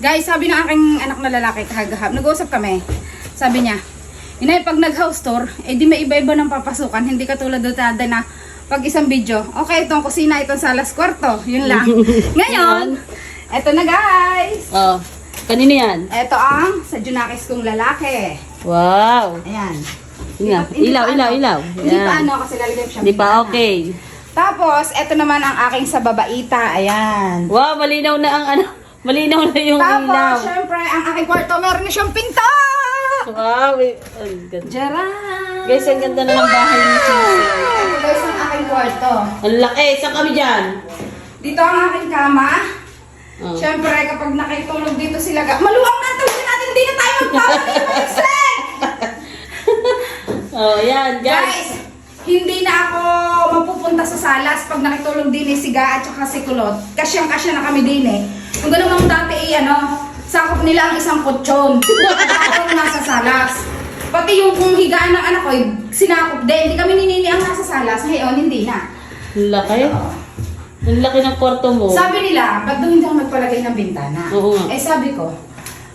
Guys, sabi ng aking anak na lalaki kahagahap, nag-uusap kami. Sabi niya, inay, pag nag-house tour, eh di may iba-iba ng papasukan. Hindi katulad doon na pag isang video, okay, itong kusina, itong salas, kwarto. Yun lang. Ngayon, eto na guys. Oh, kanino yan? Eto ang sa Junakis kong lalaki. Wow. Ayan. Ilaw. Hindi pa Yan. kasi lalagyan siya. Hindi pa okay. Tapos, eto naman ang aking sa babaita. Ayan. Wow, malinaw na ang ano. Malinaw na yung ilaw. Tapos, syempre, ang aking kwarto, meron na siyang pinto! Wow, ang ganda. Jaran! Guys, ang ganda na ng bahay ni Sisi. Ito guys, ang aking kwarto. Ang laki. Saan kami dyan? Dito ang aking kama. Oh. Syempre, kapag nakitulog dito sila, maluwang na tulog natin, hindi na tayo magpapalimagsik! Oh, yan, guys. Guys, hindi na ako mapupunta sa salas pag nakitulog din si Ga at saka si Kulot. Kasyang-kasya na kami din eh. Kung gano'n mang dati sakop nila ang isang kutsyon. Ako nasa salas. Pati yung kung higaan ng anak ko, sinakop din. Hindi kami ninini ang nasa salas. Ngayon, hindi na. Ang laki. Ang laki ng kwarto mo. Sabi nila, ba't doon hindi ako nagpalagay ng bintana? Oo nga. Eh sabi ko,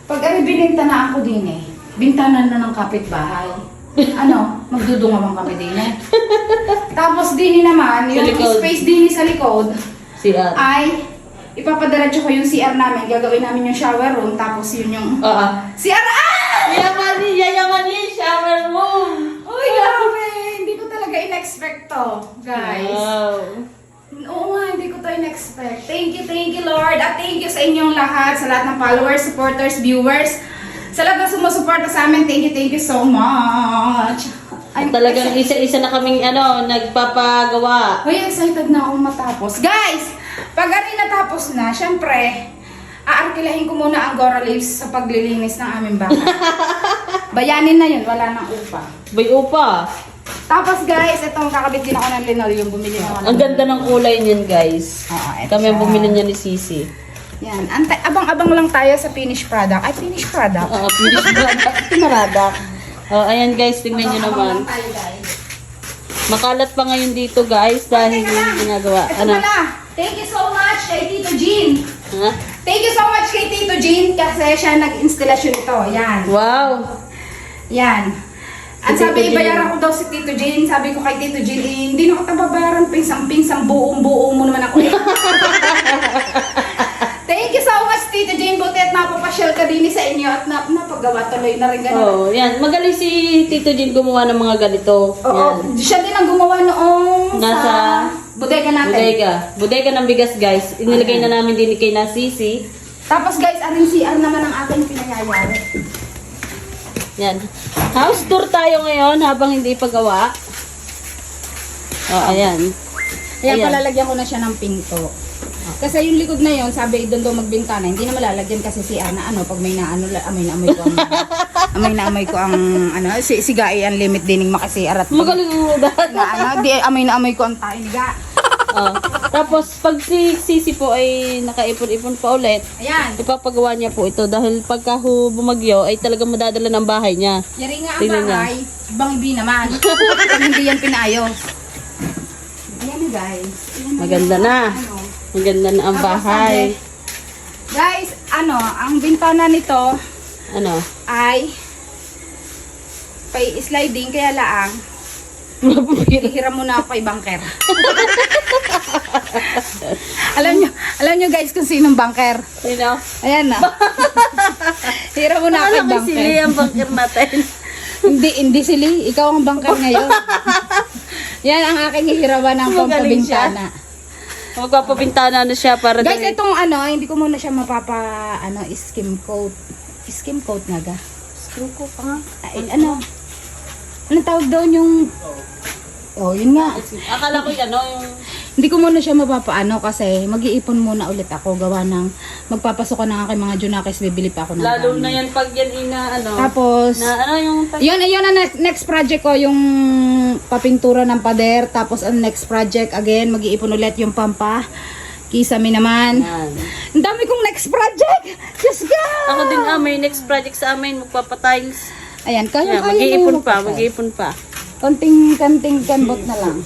pag binintanaan ko din eh, bintana na ng kapitbahay. Magdudungawang kami din eh. Tapos din naman, Sa yung likod. space din sa likod, Si At. ay ipapadala ko yung CR namin. Gagawin namin yung shower room, tapos yun yung CR. Yayaman niya, shower room. Uy, grabe! Hindi ko talaga in-expect to, guys. Wow. Oo nga, hindi ko to in-expect. Thank you Lord. At thank you sa inyong lahat, sa lahat ng followers, supporters, viewers. Sa lahat na sumusuporta sa amin, thank you so much. At talagang isa-isa na kaming nagpapagawa. Uy, excited na akong matapos. Guys, pag natapos na, syempre, aarkilahin ko muna ang Gora Leaves sa paglilinis ng aming bahay. Bayanin na yun, wala nang upa. Bay upa. Tapos guys, itong kakabit din ako ng linoleum, bumili ako ng... Ang ganda ng kulay niyan, guys. Oo, eto Kami ang siya. bumili niya ni Sisi. Yan, abang-abang lang tayo sa finished product. Ay, finished product. Oo, finish product. Pinaradak. Oh, ayan guys, tingnan nyo naman. Abang-abang lang tayo, guys. Makalat pa ngayon dito, guys, dahil Teka lang. yung ginagawa. Ito Ano? pala. Thank you so much kay Tito Jean. Ha? Thank you so much kay Tito Jean kasi siya nag-instalasyon ito. Yan. Wow. Yan. At Si Tito sabi, Jean. ibayaran ko daw si Tito Jean. Sabi ko kay Tito Jean, hindi na kita babayaran. Pinsang-pinsang buong-buong mo naman ako. Thank you so much, Tito Jean. Buti at napapasyal ka din sa inyo at napagawa tuloy na rin ganun. Oh, yan. Magaling si Tito Jean gumawa ng mga ganito. Oo, Yan. siya din ang gumawa noong Nasa sa bodega natin. Bodega. Bodega ng bigas, guys. Inilagay na namin din kay na Sisi. Tapos guys, aring CR naman ang aking pinayayari. Yan. House tour tayo ngayon habang hindi pagawa. Oh, ayan. Kaya Ayan. palalagyan ko na siya ng pinto. Kasi yung likod na yon, sabi doon daw magbintana, hindi na malalagyan kasi CR na pag may naano, amoy na amoy ko ang si Gai ang limit dining makasiar at pag, Magaling mo dahil. di amoy na amoy ko ang tayo ni Ga. Oh. Tapos pag si Sisi po ay nakaipon-ipon pa ulit, Ayan. ipapagawa niya po ito dahil pagka bumagyo ay talagang madadala ng bahay niya. Yari nga ang Tingnan niya. bahay, bangbi naman. Pag hindi yan pinayos. Ayan na guys. Ayan Maganda yung, na. Maganda na ang bahay. Guys, ang bintana nito Ano? ay sliding kaya laang hihiram muna ako kay banker. alam nyo guys kung sinong banker. Sino? Ayan na. Hiram muna ako Paano kay may banker. sili ang bangker natin? Hindi sili, ikaw ang banker ngayon. Yan ang aking hihiraman ng Magaling siya. pampabintana. Magpapabintana na siya para Guys, dali- itong hindi ko muna siya skim coat. Skim coat nga ga. Screw ko pa nga. Ay, anong tawag doon yung... Oh, yun nga. Akala ko yung Hindi ko muna siya kasi mag-iipon muna ulit ako. Gawa ng magpapasok ng aking mga Junakis, bibili pa ako ng lalo gamit. na yan pag yan Tapos, yung yun ang next project ko, yung papintura ng pader. Tapos, ang next project, again, mag-iipon ulit yung pampa. Kisame naman. yan. Ang dami kong next project! Diyos ka! Ako din may next project sa amin, magpapatiles. Ayan, kaya Mag-iipon pa. Konting kanbot na lang.